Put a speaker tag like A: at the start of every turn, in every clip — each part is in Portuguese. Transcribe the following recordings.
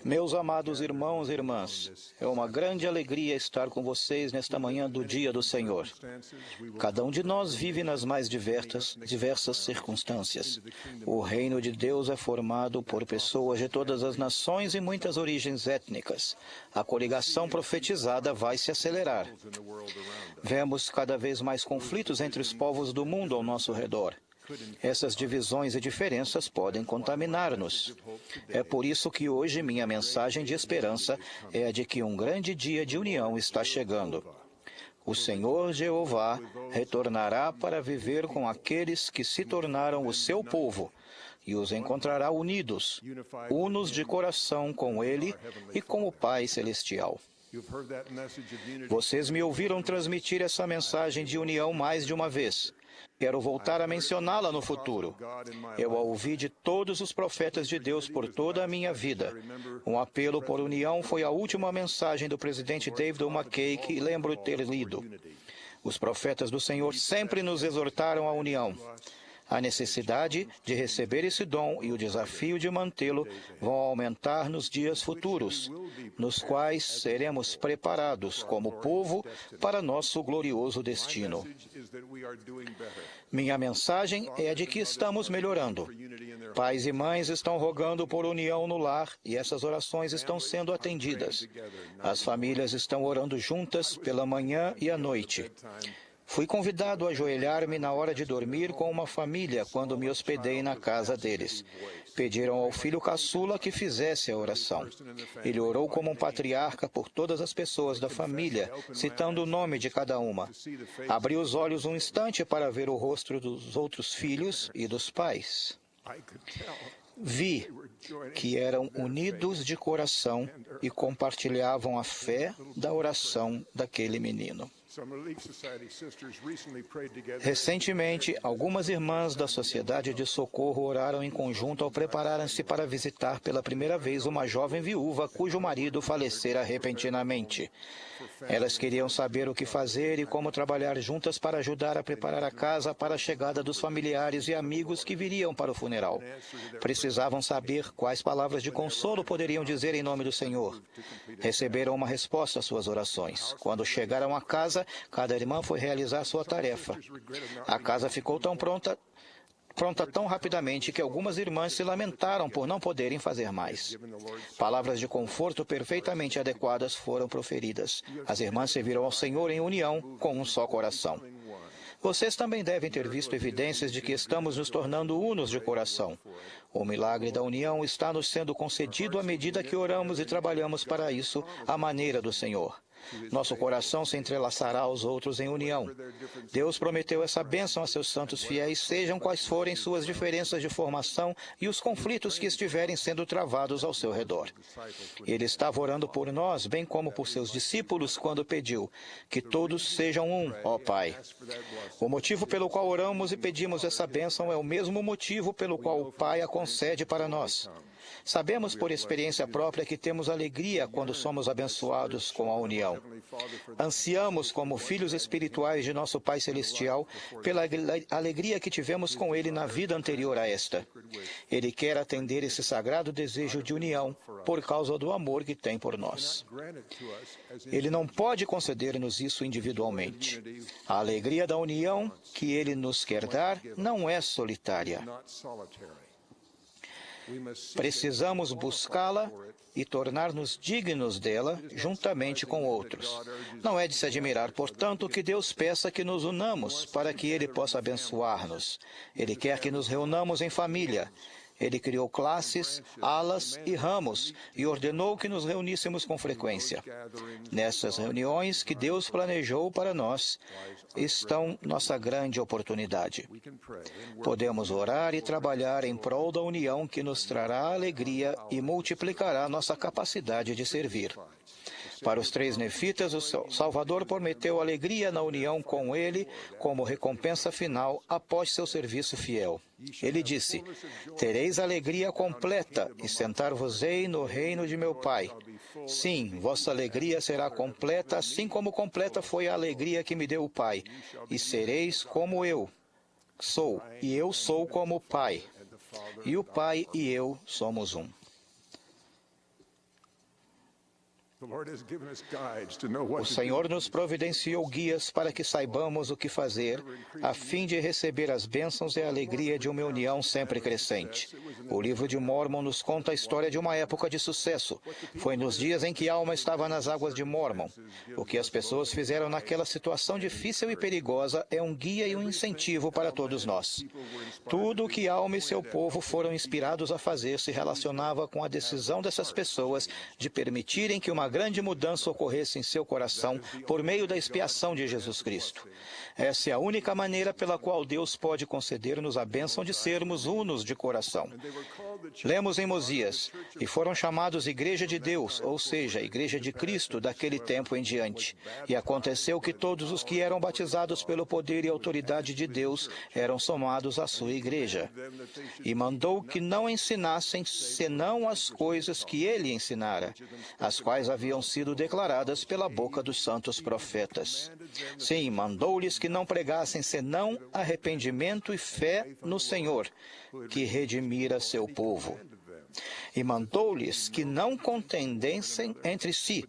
A: Meus amados irmãos e irmãs, é uma grande alegria estar com vocês nesta manhã do dia do Senhor. Cada um de nós vive nas mais diversas circunstâncias. O reino de Deus é formado por pessoas de todas as nações e muitas origens étnicas. A coligação profetizada vai se acelerar. Vemos cada vez mais conflitos entre os povos do mundo ao nosso redor. Essas divisões e diferenças podem contaminar-nos. É por isso que hoje minha mensagem de esperança é a de que um grande dia de união está chegando. O Senhor Jeová retornará para viver com aqueles que se tornaram o seu povo e os encontrará unidos, unos de coração com Ele e com o Pai Celestial. Vocês me ouviram transmitir essa mensagem de união mais de uma vez. Quero voltar a mencioná-la no futuro. Eu a ouvi de todos os profetas de Deus por toda a minha vida. Um apelo por união foi a última mensagem do presidente David O. McKay que lembro ter lido. Os profetas do Senhor sempre nos exortaram à união. A necessidade de receber esse dom e o desafio de mantê-lo vão aumentar nos dias futuros, nos quais seremos preparados como povo para nosso glorioso destino. Minha mensagem é a de que estamos melhorando. Pais e mães estão rogando por união no lar e essas orações estão sendo atendidas. As famílias estão orando juntas pela manhã e à noite. Fui convidado a ajoelhar-me na hora de dormir com uma família quando me hospedei na casa deles. Pediram ao filho caçula que fizesse a oração. Ele orou como um patriarca por todas as pessoas da família, citando o nome de cada uma. Abri os olhos um instante para ver o rosto dos outros filhos e dos pais. Vi que eram unidos de coração e compartilhavam a fé da oração daquele menino. Recentemente, algumas irmãs da Sociedade de Socorro oraram em conjunto ao prepararem-se para visitar pela primeira vez uma jovem viúva cujo marido falecera repentinamente. Elas queriam saber o que fazer e como trabalhar juntas para ajudar a preparar a casa para a chegada dos familiares e amigos que viriam para o funeral. Precisavam saber quais palavras de consolo poderiam dizer em nome do Senhor. Receberam uma resposta às suas orações. Quando chegaram à casa, cada irmã foi realizar sua tarefa. A casa ficou tão pronta tão rapidamente que algumas irmãs se lamentaram por não poderem fazer mais. Palavras de conforto perfeitamente adequadas foram proferidas. As irmãs serviram ao Senhor em união, com um só coração. Vocês também devem ter visto evidências de que estamos nos tornando unos de coração. O milagre da união está nos sendo concedido à medida que oramos e trabalhamos para isso à maneira do Senhor. Nosso coração se entrelaçará aos outros em união. Deus prometeu essa bênção a seus santos fiéis, sejam quais forem suas diferenças de formação e os conflitos que estiverem sendo travados ao seu redor. Ele estava orando por nós, bem como por seus discípulos, quando pediu que todos sejam um, ó Pai. O motivo pelo qual oramos e pedimos essa bênção é o mesmo motivo pelo qual o Pai a concede para nós. Sabemos por experiência própria que temos alegria quando somos abençoados com a união. Ansiamos, como filhos espirituais de nosso Pai Celestial, pela alegria que tivemos com Ele na vida anterior a esta. Ele quer atender esse sagrado desejo de união por causa do amor que tem por nós. Ele não pode conceder-nos isso individualmente. A alegria da união que Ele nos quer dar não é solitária. Precisamos buscá-la e tornar-nos dignos dela juntamente com outros. Não é de se admirar, portanto, que Deus peça que nos unamos para que Ele possa abençoar-nos. Ele quer que nos reunamos em família. Ele criou classes, alas e ramos e ordenou que nos reuníssemos com frequência. Nessas reuniões que Deus planejou para nós, estão nossa grande oportunidade. Podemos orar e trabalhar em prol da união que nos trará alegria e multiplicará nossa capacidade de servir. Para os 3 nefitas, o Salvador prometeu alegria na união com ele como recompensa final após seu serviço fiel. Ele disse: "Tereis alegria completa e sentar-vos-ei no reino de meu Pai. Sim, vossa alegria será completa, assim como completa foi a alegria que me deu o Pai. E sereis como eu sou, e eu sou como o Pai." e o Pai e eu somos um. O Senhor nos providenciou guias para que saibamos o que fazer, a fim de receber as bênçãos e a alegria de uma união sempre crescente. O livro de Mórmon nos conta a história de uma época de sucesso. Foi nos dias em que Alma estava nas águas de Mórmon. O que as pessoas fizeram naquela situação difícil e perigosa é um guia e um incentivo para todos nós. Tudo o que Alma e seu povo foram inspirados a fazer se relacionava com a decisão dessas pessoas de permitirem que uma grande mudança ocorresse em seu coração por meio da expiação de Jesus Cristo. Essa é a única maneira pela qual Deus pode conceder-nos a bênção de sermos unos de coração. Lemos em Mosias, e foram chamados Igreja de Deus, ou seja, Igreja de Cristo, daquele tempo em diante. E aconteceu que todos os que eram batizados pelo poder e autoridade de Deus eram somados à sua igreja. E mandou que não ensinassem senão as coisas que ele ensinara, as quais haviam sido declaradas pela boca dos santos profetas. Sim, mandou-lhes que não pregassem senão arrependimento e fé no Senhor, que redimira seu povo. E mandou-lhes que não contendessem entre si,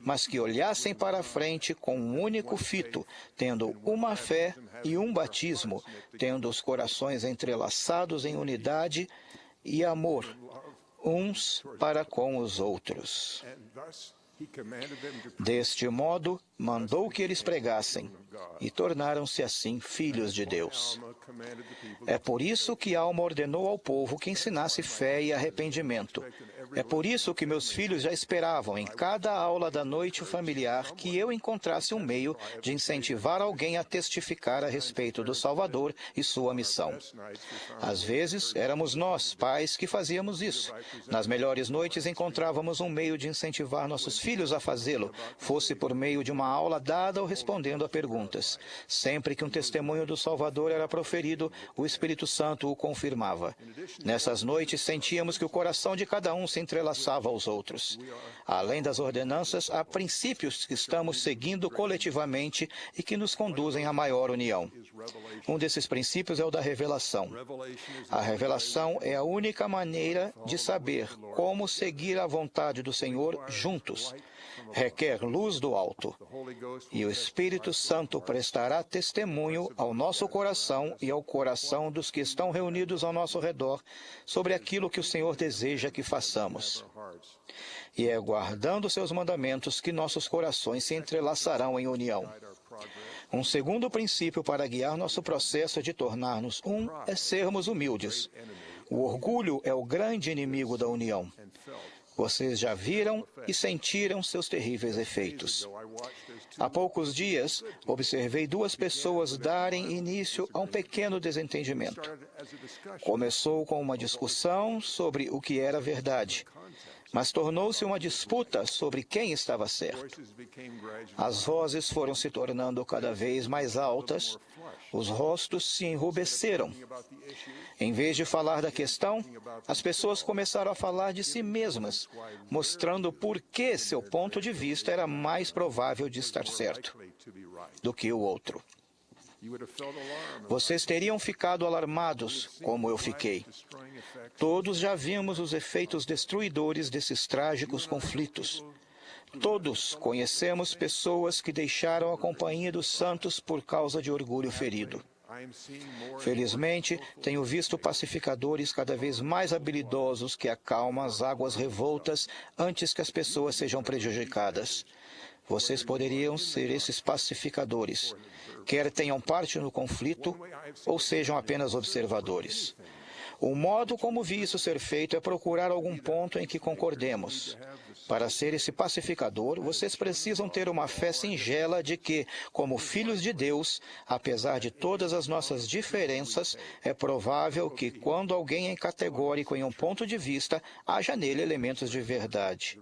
A: mas que olhassem para a frente com um único fito, tendo uma fé e um batismo, tendo os corações entrelaçados em unidade e amor, uns para com os outros. Deste modo, mandou que eles pregassem, e tornaram-se assim filhos de Deus. É por isso que Alma ordenou ao povo que ensinasse fé e arrependimento. É por isso que meus filhos já esperavam, em cada aula da noite familiar, que eu encontrasse um meio de incentivar alguém a testificar a respeito do Salvador e sua missão. Às vezes, éramos nós, pais, que fazíamos isso. Nas melhores noites, encontrávamos um meio de incentivar nossos filhos a fazê-lo, fosse por meio de uma aula dada ou respondendo a perguntas. Sempre que um testemunho do Salvador era proferido, o Espírito Santo o confirmava. Nessas noites, sentíamos que o coração de cada um se entrelaçava aos outros. Além das ordenanças, há princípios que estamos seguindo coletivamente e que nos conduzem à maior união. Um desses princípios é o da revelação. A revelação é a única maneira de saber como seguir a vontade do Senhor juntos. Requer luz do alto. E o Espírito Santo prestará testemunho ao nosso coração e ao coração dos que estão reunidos ao nosso redor sobre aquilo que o Senhor deseja que façamos. E é guardando seus mandamentos que nossos corações se entrelaçarão em união. Um segundo princípio para guiar nosso processo de tornar-nos um é sermos humildes. O orgulho é o grande inimigo da união. Vocês já viram e sentiram seus terríveis efeitos. Há poucos dias, observei duas pessoas darem início a um pequeno desentendimento. Começou com uma discussão sobre o que era verdade, mas tornou-se uma disputa sobre quem estava certo. As vozes foram se tornando cada vez mais altas, os rostos se enrubesceram. Em vez de falar da questão, as pessoas começaram a falar de si mesmas, mostrando por que seu ponto de vista era mais provável de estar certo do que o outro. Vocês teriam ficado alarmados, como eu fiquei. Todos já vimos os efeitos destruidores desses trágicos conflitos. Todos conhecemos pessoas que deixaram a companhia dos santos por causa de orgulho ferido. Felizmente, tenho visto pacificadores cada vez mais habilidosos que acalmam as águas revoltas antes que as pessoas sejam prejudicadas. Vocês poderiam ser esses pacificadores, quer tenham parte no conflito ou sejam apenas observadores. O modo como vi isso ser feito é procurar algum ponto em que concordemos. Para ser esse pacificador, vocês precisam ter uma fé singela de que, como filhos de Deus, apesar de todas as nossas diferenças, é provável que, quando alguém é categórico em um ponto de vista, haja nele elementos de verdade.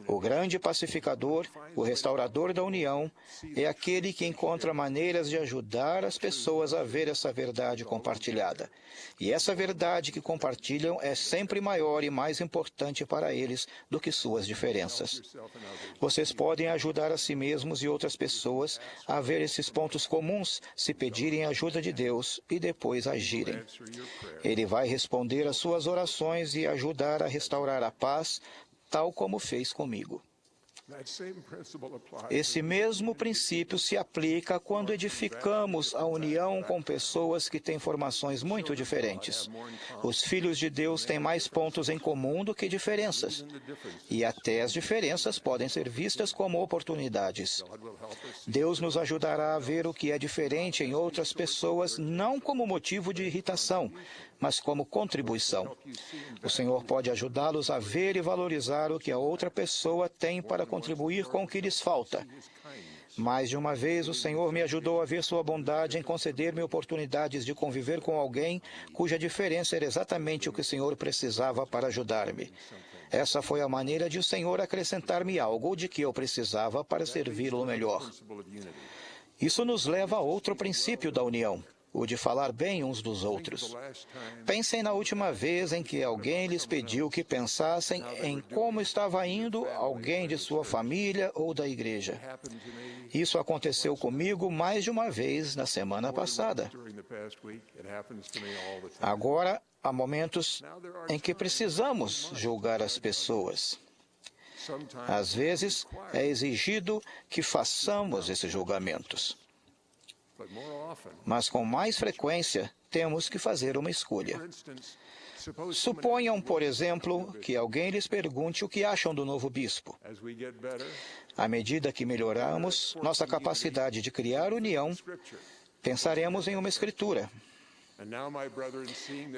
A: O grande pacificador, o restaurador da união, é aquele que encontra maneiras de ajudar as pessoas a ver essa verdade compartilhada. E essa verdade verdade que compartilham é sempre maior e mais importante para eles do que suas diferenças. Vocês podem ajudar a si mesmos e outras pessoas a ver esses pontos comuns se pedirem ajuda de Deus e depois agirem. Ele vai responder às suas orações e ajudar a restaurar a paz, tal como fez comigo. Esse mesmo princípio se aplica quando edificamos a união com pessoas que têm formações muito diferentes. Os filhos de Deus têm mais pontos em comum do que diferenças, e até as diferenças podem ser vistas como oportunidades. Deus nos ajudará a ver o que é diferente em outras pessoas, não como motivo de irritação, mas como contribuição. O Senhor pode ajudá-los a ver e valorizar o que a outra pessoa tem para contribuir com o que lhes falta. Mais de uma vez, o Senhor me ajudou a ver sua bondade em conceder-me oportunidades de conviver com alguém cuja diferença era exatamente o que o Senhor precisava para ajudar-me. Essa foi a maneira de o Senhor acrescentar-me algo de que eu precisava para servi-lo melhor. Isso nos leva a outro princípio da união, o de falar bem uns dos outros. Pensem na última vez em que alguém lhes pediu que pensassem em como estava indo alguém de sua família ou da igreja. Isso aconteceu comigo mais de uma vez na semana passada. Agora, há momentos em que precisamos julgar as pessoas. Às vezes, é exigido que façamos esses julgamentos. Mas com mais frequência, temos que fazer uma escolha. Suponham, por exemplo, que alguém lhes pergunte o que acham do novo bispo. À medida que melhoramos nossa capacidade de criar união, pensaremos em uma escritura.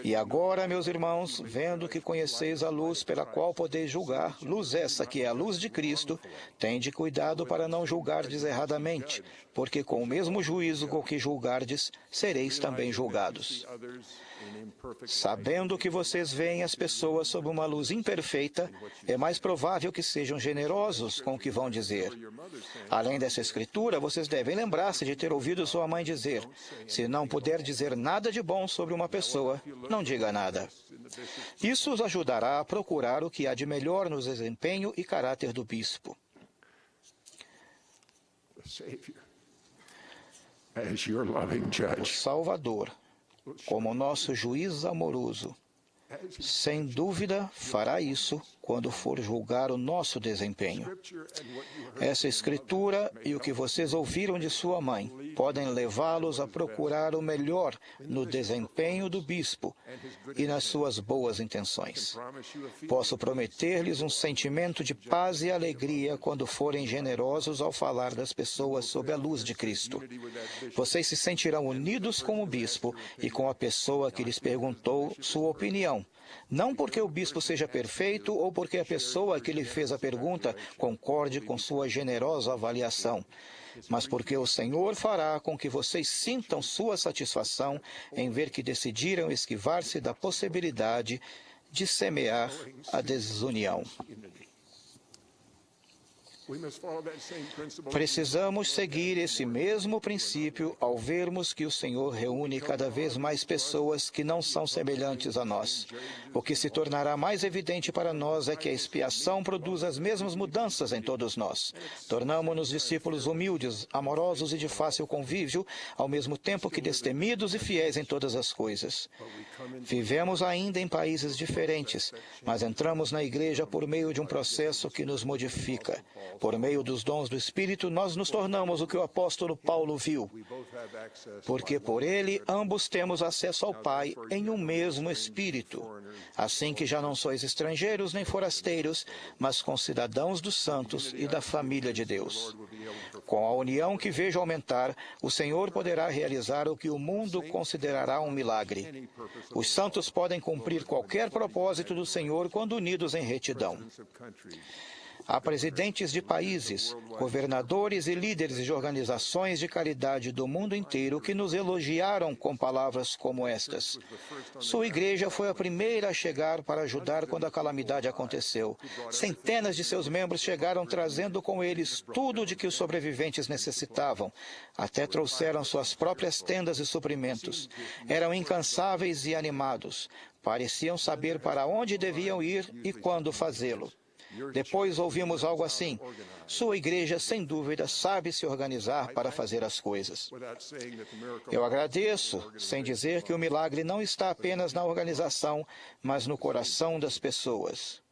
A: E agora, meus irmãos, vendo que conheceis a luz pela qual podeis julgar, luz essa que é a luz de Cristo, tende cuidado para não julgardes erradamente, porque com o mesmo juízo com que julgardes, sereis também julgados. Sabendo que vocês veem as pessoas sob uma luz imperfeita, é mais provável que sejam generosos com o que vão dizer. Além dessa escritura, vocês devem lembrar-se de ter ouvido sua mãe dizer: se não puder dizer nada de bom sobre uma pessoa, não diga nada. Isso os ajudará a procurar o que há de melhor no desempenho e caráter do bispo. O Salvador, como nosso juiz amoroso, sem dúvida fará isso quando for julgar o nosso desempenho. Essa escritura e o que vocês ouviram de sua mãe podem levá-los a procurar o melhor no desempenho do bispo e nas suas boas intenções. Posso prometer-lhes um sentimento de paz e alegria quando forem generosos ao falar das pessoas sob a luz de Cristo. Vocês se sentirão unidos com o bispo e com a pessoa que lhes perguntou sua opinião, não porque o bispo seja perfeito ou porque a pessoa que lhe fez a pergunta concorde com sua generosa avaliação, mas porque o Senhor fará com que vocês sintam sua satisfação em ver que decidiram esquivar-se da possibilidade de semear a desunião. Precisamos seguir esse mesmo princípio ao vermos que o Senhor reúne cada vez mais pessoas que não são semelhantes a nós. O que se tornará mais evidente para nós é que a expiação produz as mesmas mudanças em todos nós. Tornamo-nos discípulos humildes, amorosos e de fácil convívio, ao mesmo tempo que destemidos e fiéis em todas as coisas. Vivemos ainda em países diferentes, mas entramos na igreja por meio de um processo que nos modifica. Por meio dos dons do Espírito, nós nos tornamos o que o apóstolo Paulo viu. Porque por ele, ambos temos acesso ao Pai em um mesmo Espírito. Assim que já não sois estrangeiros nem forasteiros, mas concidadãos dos santos e da família de Deus. Com a união que vejo aumentar, o Senhor poderá realizar o que o mundo considerará um milagre. Os santos podem cumprir qualquer propósito do Senhor quando unidos em retidão. a presidentes de países, governadores e líderes de organizações de caridade do mundo inteiro que nos elogiaram com palavras como estas. Sua igreja foi a primeira a chegar para ajudar quando a calamidade aconteceu. Centenas de seus membros chegaram trazendo com eles tudo de que os sobreviventes necessitavam. Até trouxeram suas próprias tendas e suprimentos. Eram incansáveis e animados. Pareciam saber para onde deviam ir e quando fazê-lo. Depois ouvimos algo assim: sua igreja, sem dúvida, sabe se organizar para fazer as coisas. Eu agradeço, sem dizer que o milagre não está apenas na organização, mas no coração das pessoas.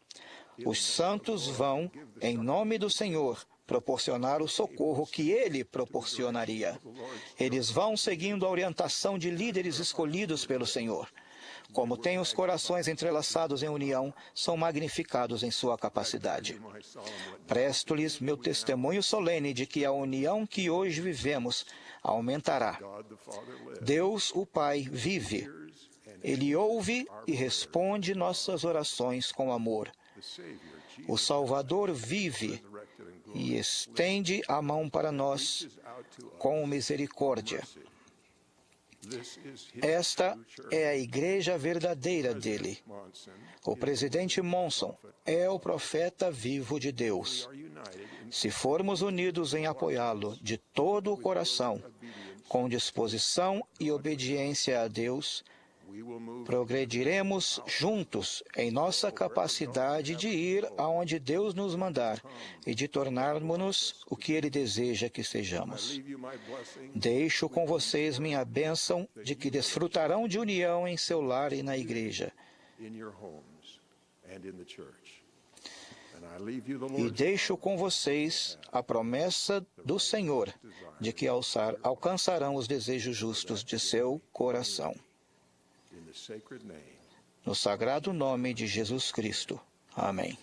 A: Os santos vão, em nome do Senhor, proporcionar o socorro que Ele proporcionaria. Eles vão seguindo a orientação de líderes escolhidos pelo Senhor. Como têm os corações entrelaçados em união, são magnificados em sua capacidade. Presto-lhes meu testemunho solene de que a união que hoje vivemos aumentará. Deus, o Pai, vive. Ele ouve e responde nossas orações com amor. O Salvador vive e estende a mão para nós com misericórdia. Esta é a igreja verdadeira dele. O presidente Monson é o profeta vivo de Deus. Se formos unidos em apoiá-lo de todo o coração, com disposição e obediência a Deus, progrediremos juntos em nossa capacidade de ir aonde Deus nos mandar e de tornarmos-nos o que Ele deseja que sejamos. Deixo com vocês minha bênção de que desfrutarão de união em seu lar e na igreja. E deixo com vocês a promessa do Senhor de que alcançarão os desejos justos de seu coração. No sagrado nome de Jesus Cristo. Amém.